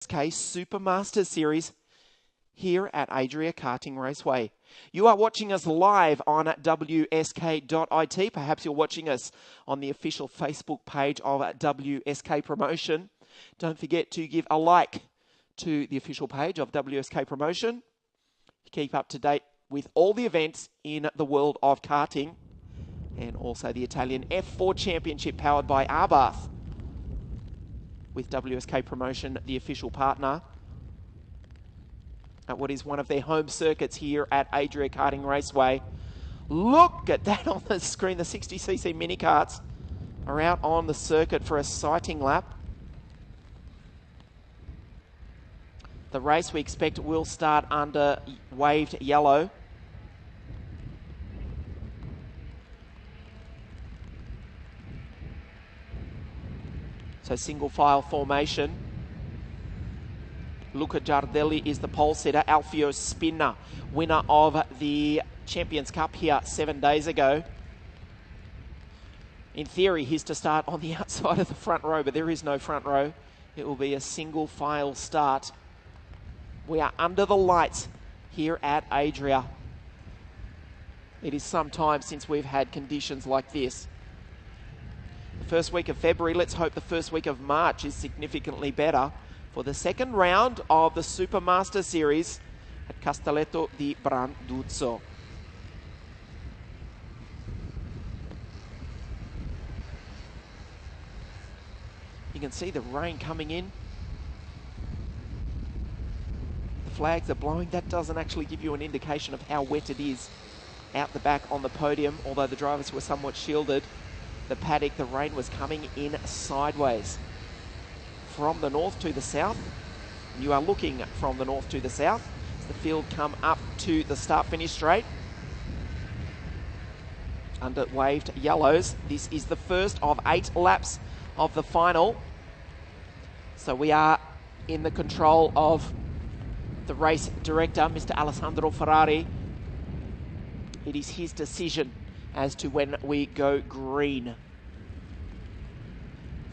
Wsk Supermaster Series here at Adria Karting Raceway. You are watching us live on wsk.it. Perhaps you're watching us on the official Facebook page of Wsk Promotion. Don't forget to give a like to the official page of Wsk Promotion. Keep up to date with all the events in the world of karting and also the Italian F4 Championship powered by Arbath, with Wsk Promotion the official partner at what is one of their home circuits here at Adria Karting Raceway. Look at that on the screen. The 60cc mini karts are out on the circuit for a sighting lap. The race we expect will start under waved yellow. So single file formation. Luca Giardelli is the pole sitter. Alfio Spina, winner of the Champions Cup here 7 days ago. In theory, he's to start on the outside of the front row, but there is no front row. It will be a single file start. We are under the lights here at Adria. It is some time since we've had conditions like this. The first week of February, let's hope the first week of March is significantly better for the second round of the Supermaster Series at Castelletto di Branduzzo. You can see the rain coming in. The flags are blowing. That doesn't actually give you an indication of how wet it is out the back on the podium, although the drivers were somewhat shielded. The paddock, the rain was coming in sideways from the north to the south. You are looking from the north to the south as the field come up to the start-finish straight under waved yellows. This is the first of 8 laps of the final. So we are in the control of the race director, Mr. Alessandro Ferrari. It is his decision as to when we go green.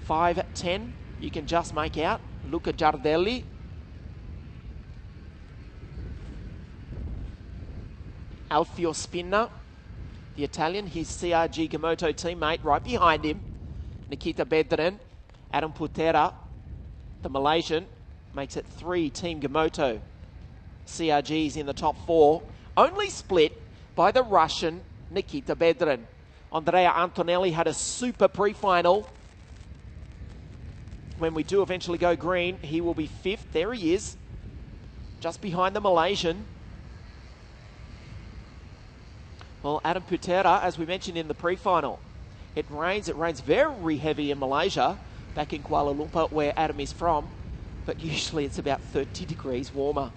5:10, you can just make out Luca Giardelli. Alfio Spina, the Italian, his CRG Gamoto teammate right behind him. Nikita Bedren, Adam Putera, the Malaysian, makes it 3 Team Gamoto CRGs in the top 4. Only split by the Russian Nikita Bedren. Andrea Antonelli had a super pre-final. When we do eventually go green, he will be 5th. There he is, just behind the Malaysian. Well, Adam Putera, as we mentioned in the pre-final, it rains very heavy in Malaysia, back in Kuala Lumpur, where Adam is from, but usually it's about 30 degrees warmer.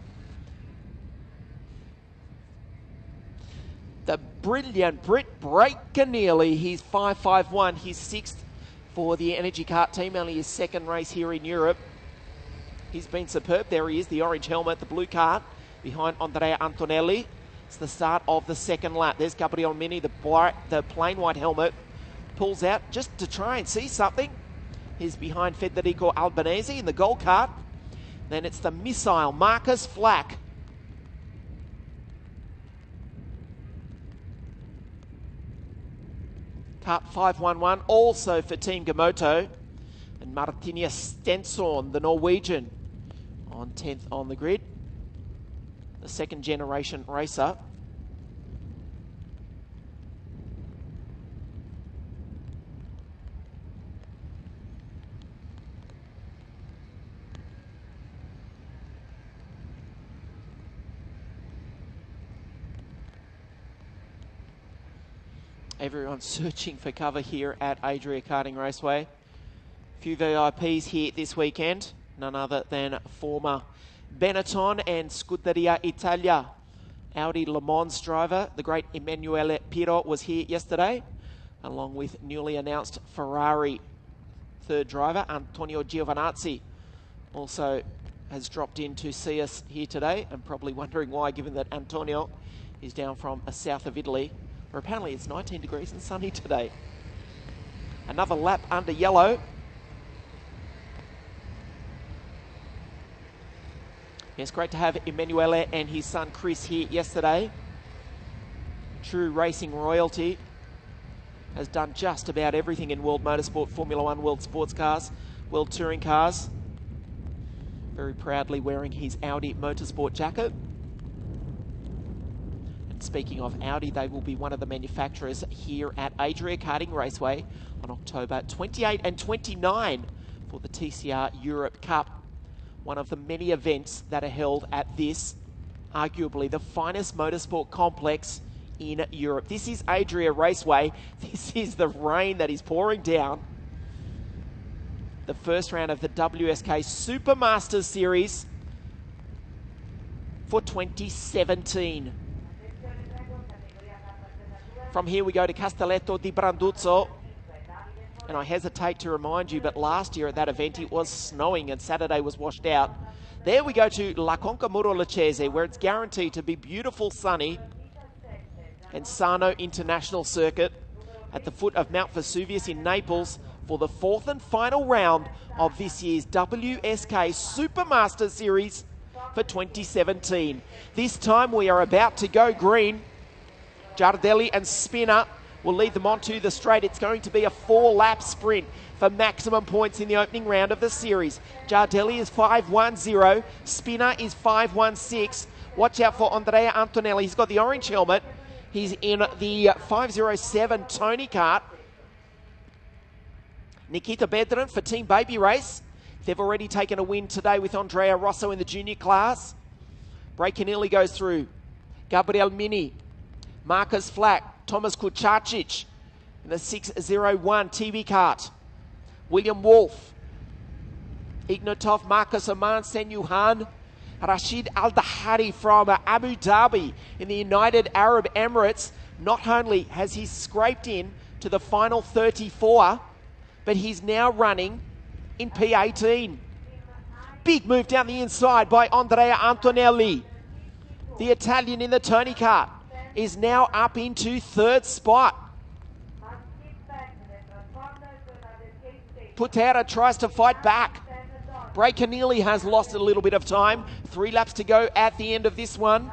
The brilliant Britt Breaker-Neely, he's 5.51, he's 6th for the Energy Kart team, only his 2nd race here in Europe. He's been superb. There he is, the orange helmet, the blue kart behind Andrea Antonelli. It's the start of the 2nd lap. There's Gabriel Mini, the plain white helmet, pulls out just to try and see something. He's behind Federico Albanese in the gold kart. Then it's the missile Marcus Flack. Kart 511, also for Team Gamoto. And Martinus Stenson, the Norwegian, on 10th on the grid. The 2nd generation racer. Everyone's searching for cover here at Adria Karting Raceway. A few VIPs here this weekend. None other than former Benetton and Scuderia Italia Audi Le Mans driver, the great Emanuele Pirro, was here yesterday, along with newly announced Ferrari 3rd driver, Antonio Giovinazzi, also has dropped in to see us here today, and probably wondering why, given that Antonio is down from south of Italy, where apparently it's 19 degrees and sunny today. Another lap under yellow. It's great to have Emanuele and his son Chris here yesterday. True racing royalty. Has done just about everything in World Motorsport, Formula One, World Sports Cars, World Touring Cars. Very proudly wearing his Audi Motorsport jacket. And speaking of Audi, they will be one of the manufacturers here at Adria Karting Raceway on October 28 and 29 for the TCR Europe Cup. One of the many events that are held at this, arguably the finest motorsport complex in Europe. This is Adria Raceway. This is the rain that is pouring down. The first round of the Wsk Supermaster Series for 2017. From here we go to Castelletto di Branduzzo. And I hesitate to remind you, but last year at that event it was snowing and Saturday was washed out. There we go to La Conca Muro Lucchese, where it's guaranteed to be beautiful, sunny, and Sarno International Circuit at the foot of Mount Vesuvius in Naples for the fourth and final round of this year's WSK Supermaster Series for 2017. This time we are about to go green. Giardelli and Spinner will lead them onto the straight. It's going to be a 4-lap sprint for maximum points in the opening round of the series. Giardelli is 5.10, Spinner is 5.16. Watch out for Andrea Antonelli. He's got the orange helmet. He's in the 507 Tony kart. Nikita Bedran for Team Baby Race. They've already taken a win today with Andrea Rosso in the junior class. Breakanili goes through. Gabriel Mini, Marcus Flack, Thomas Kuchacic in the 601 TV kart. William Wolf, Ignatov, Marcus Oman, Senyuhan, Rashid Al-Dahari from Abu Dhabi in the United Arab Emirates. Not only has he scraped in to the final 34, but he's now running in P18. Big move down the inside by Andrea Antonelli. The Italian in the Tony kart is now up into third spot. Putera tries to fight back. Breakanili has lost a little bit of time. 3 laps to go at the end of this one.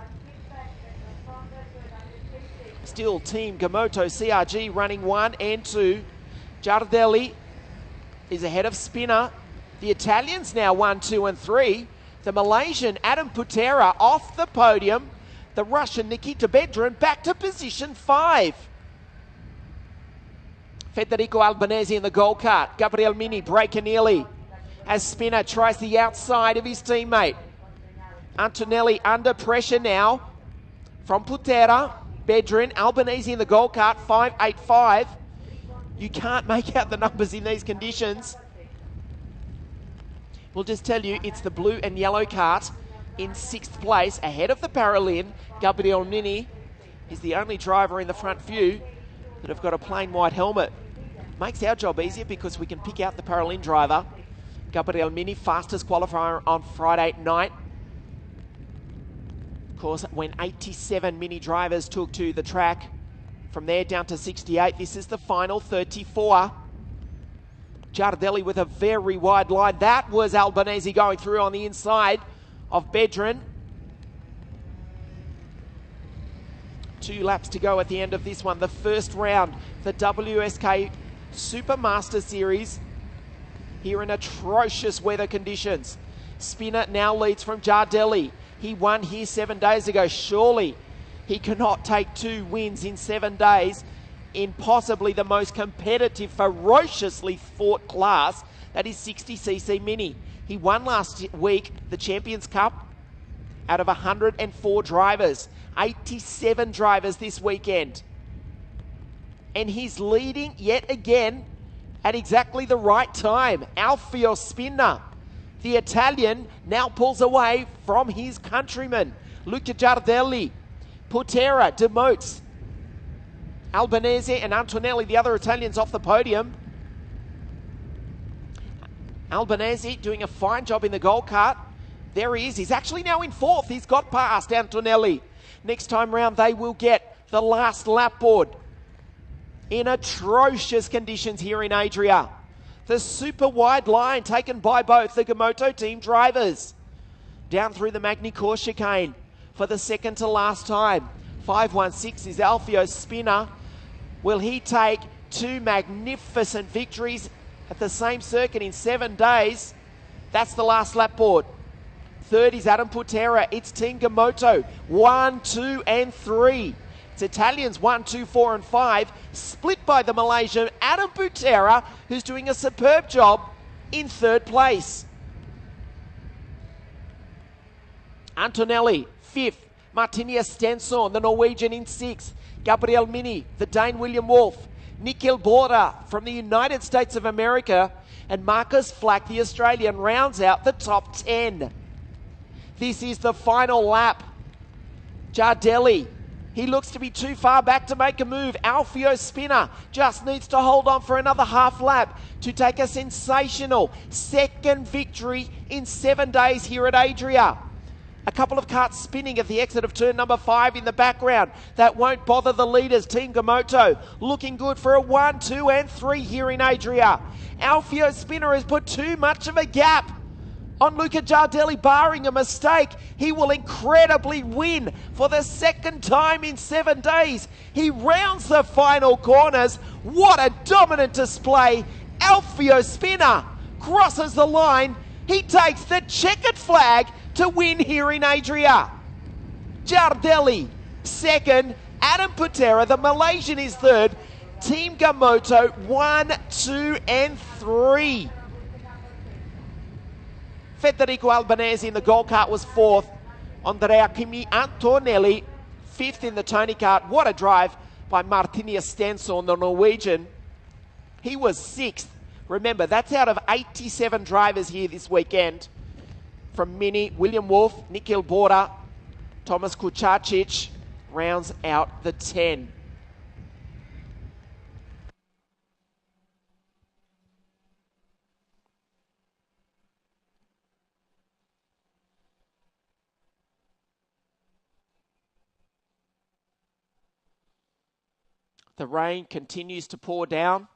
Still Team Gamoto CRG running 1 and 2. Giardelli is ahead of Spinner. The Italians now 1, 2 and 3. The Malaysian Adam Putera off the podium. The Russian Nikita Bedran back to position 5. Federico Albanese in the goal kart. Gabriel Mini, Breakanili, as Spinner tries the outside of his teammate. Antonelli under pressure now from Putera, Bedran, Albanese in the goal kart, 5.85. You can't make out the numbers in these conditions. We'll just tell you it's the blue and yellow kart in 6th place ahead of the Paralin. Gabriel Mini is the only driver in the front view that have got a plain white helmet. Makes our job easier because we can pick out the Paralin driver. Gabriel Mini, fastest qualifier on Friday night. Of course, when 87 Mini drivers took to the track, from there down to 68, this is the final 34. Giardelli with a very wide line. That was Albanese going through on the inside of Bedran. 2 laps to go at the end of this one. The first round, the WSK Supermaster Series, here in atrocious weather conditions. Spinner now leads from Giardelli. He won here 7 days ago. Surely he cannot take 2 wins in 7 days in possibly the most competitive, ferociously fought class, that is 60cc Mini. He won last week the Champions Cup out of 104 drivers. 87 drivers this weekend. And he's leading yet again at exactly the right time. Alfio Spinner, the Italian, now pulls away from his countryman. Luca Giardelli. Putera demotes Albanese and Antonelli, the other Italians, off the podium. Albanese doing a fine job in the goal kart. There he is. He's actually now in 4th. He's got past Antonelli. Next time round, they will get the last lap board in atrocious conditions here in Adria. The super wide line taken by both the Gamoto team drivers. Down through the Magny-Cours chicane for the second to last time. 5-1-6 is Alfio Spinner. Will he take two magnificent victories at the same circuit in 7 days? That's the last lap board. Third is Adam Putera. It's Team Gamoto. 1, 2, and 3. It's Italians 1, 2, 4, and 5. Split by the Malaysian Adam Putera, who's doing a superb job in third place. Antonelli, 5th. Martinia Stenson, the Norwegian, in 6th. Gabriel Mini, the Dane William Wolf. Nikhil Borda from the United States of America. And Marcus Flack, the Australian, rounds out the top 10. This is the final lap. Jardelli, he looks to be too far back to make a move. Alfio Spinner just needs to hold on for another half lap to take a sensational second victory in 7 days here at Adria. A couple of carts spinning at the exit of turn number 5 in the background. That won't bother the leaders. Team Gamoto looking good for a 1, 2, and 3 here in Adria. Alfio Spinner has put too much of a gap on Luca Jardelli, barring a mistake. He will incredibly win for the second time in 7 days. He rounds the final corners. What a dominant display. Alfio Spinner crosses the line. He takes the checkered flag to win here in Adria. Jardelli, second. Adam Putera, the Malaysian, is third. Team Gamoto, 1, 2, and 3. Federico Albanese in the gold cart was 4th. Andrea Kimi Antonelli, 5th in the Tony kart. What a drive by Martinia Stenson, the Norwegian. He was 6th. Remember, that's out of 87 drivers here this weekend. From Mini, William Wolf, Nikhil Borda, Thomas Kuchacic rounds out the 10. The rain continues to pour down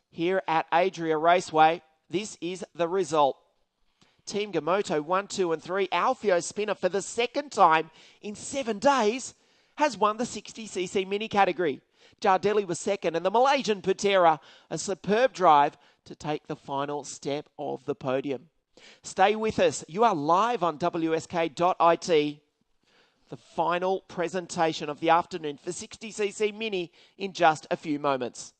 here at Adria Raceway. This is the result. Team Gamoto 1, 2, and 3. Alfio Spinner for the second time in 7 days has won the 60cc mini category. Jardelli was second, and the Malaysian Putera a superb drive to take the final step of the podium. Stay with us. You are live on wsk.it. The final presentation of the afternoon for 60cc mini in just a few moments.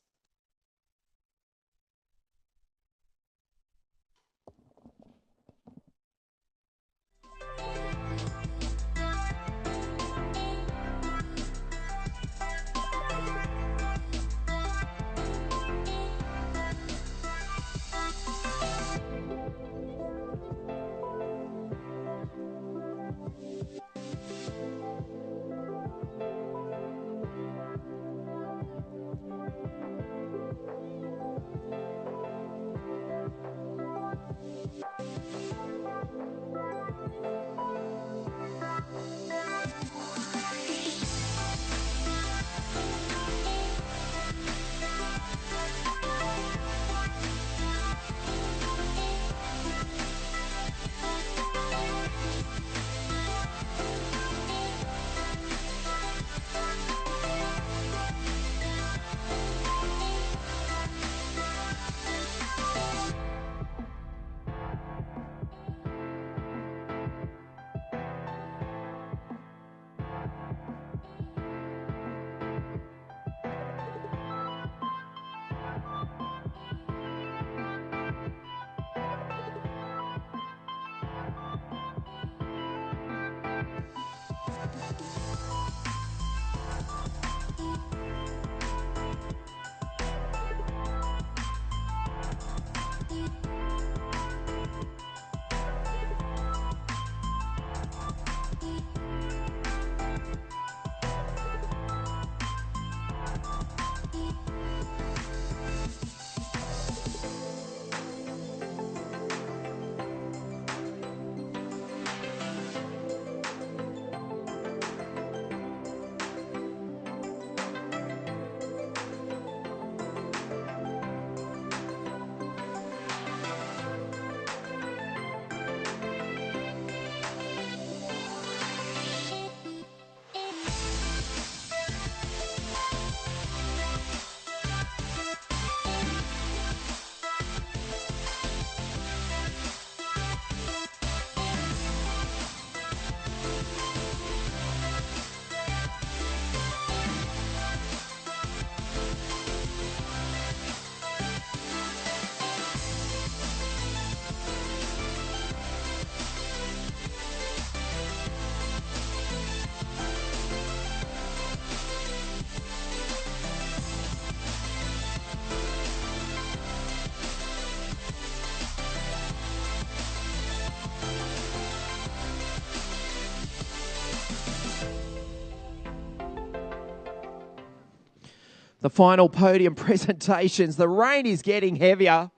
The final podium presentations. The rain is getting heavier.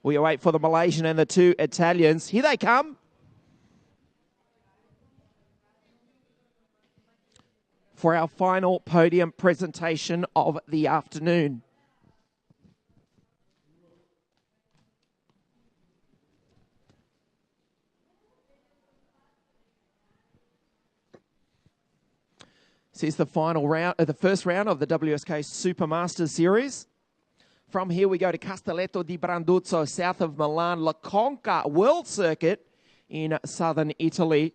We await for the Malaysian and the two Italians. Here they come. For our final podium presentation of the afternoon. This is the final round, the first round of the Wsk Supermaster series. From here we go to Castelletto di Branduzzo, south of Milan, La Conca World Circuit in southern Italy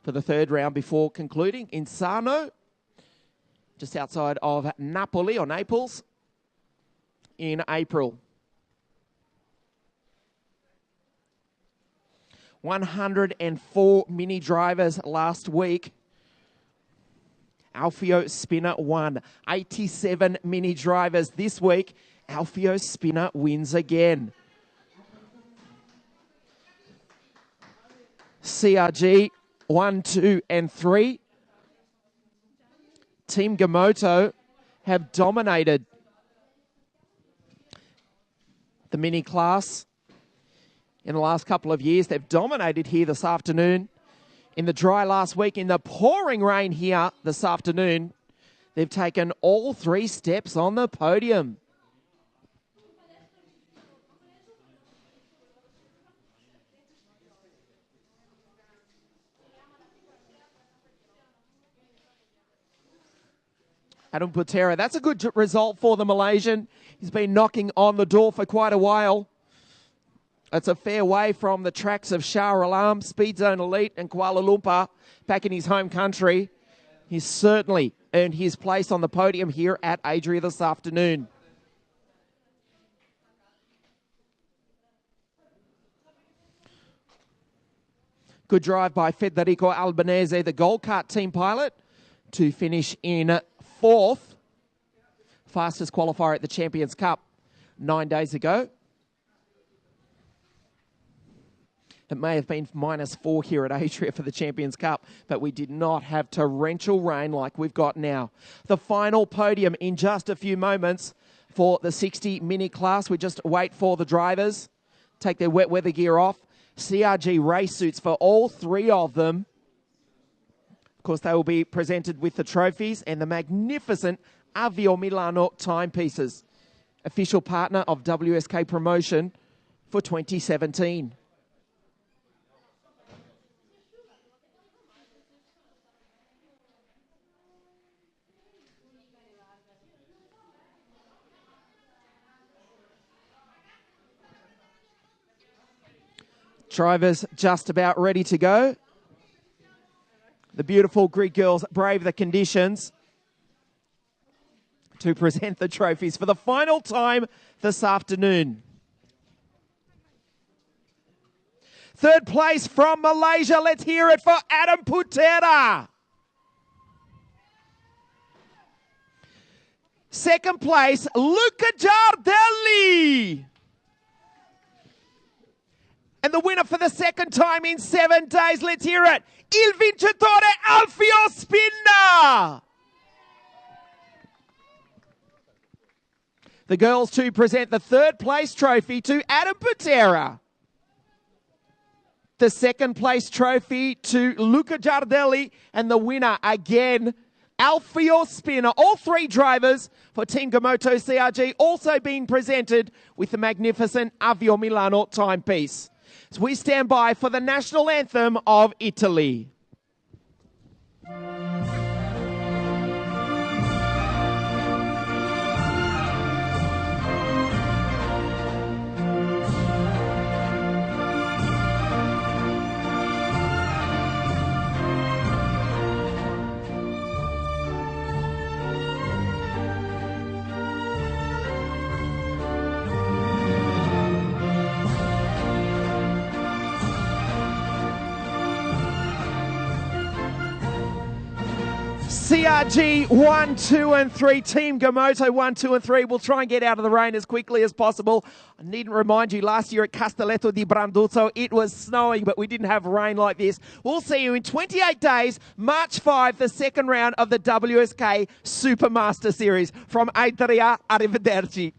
for the third round before concluding in Sarno, just outside of Napoli or Naples in April. 104 mini drivers last week. Alfio Spinner won. 87 mini drivers this week. Alfio Spinner wins again. CRG 1, 2, and 3. Team Gamoto have dominated the mini class in the last couple of years. They've dominated here this afternoon. In the dry last week, in the pouring rain here this afternoon, they've taken all 3 steps on the podium. Adam Putera, that's a good result for the Malaysian. He's been knocking on the door for quite a while. It's a fair way from the tracks of Shah Alam, Speed Zone Elite and Kuala Lumpur back in his home country. He's certainly earned his place on the podium here at Adria this afternoon. Good drive by Federico Albanese, the Gold Kart team pilot, to finish in 4th. Fastest qualifier at the Champions Cup 9 days ago. It may have been -4 here at Adria for the Champions Cup, but we did not have torrential rain like we've got now. The final podium in just a few moments for the 60 mini class. We just wait for the drivers, take their wet weather gear off. CRG race suits for all 3 of them. Of course, they will be presented with the trophies and the magnificent Avio Milano timepieces, official partner of WSK Promotion for 2017. Drivers just about ready to go. The beautiful grid girls brave the conditions to present the trophies for the final time this afternoon. 3rd place from Malaysia. Let's hear it for Adam Putera. 2nd place, Luca Giardelli. And the winner for the 2nd time in 7 days, let's hear it, Il Vincitore Alfio Spinner. The girls to present the 3rd place trophy to Adam Putera. The 2nd place trophy to Luca Giardelli, and the winner again, Alfio Spinner. All 3 drivers for Team Gamoto CRG also being presented with the magnificent Avio Milano timepiece. As we stand by for the national anthem of Italy. CRG 1, 2 and 3, Team Gamoto 1, 2 and 3 will try and get out of the rain as quickly as possible. I needn't remind you, last year at Castelletto di Branduzzo, it was snowing, but we didn't have rain like this. We'll see you in 28 days, March 5, the second round of the WSK Supermaster Series. From Adria, arrivederci.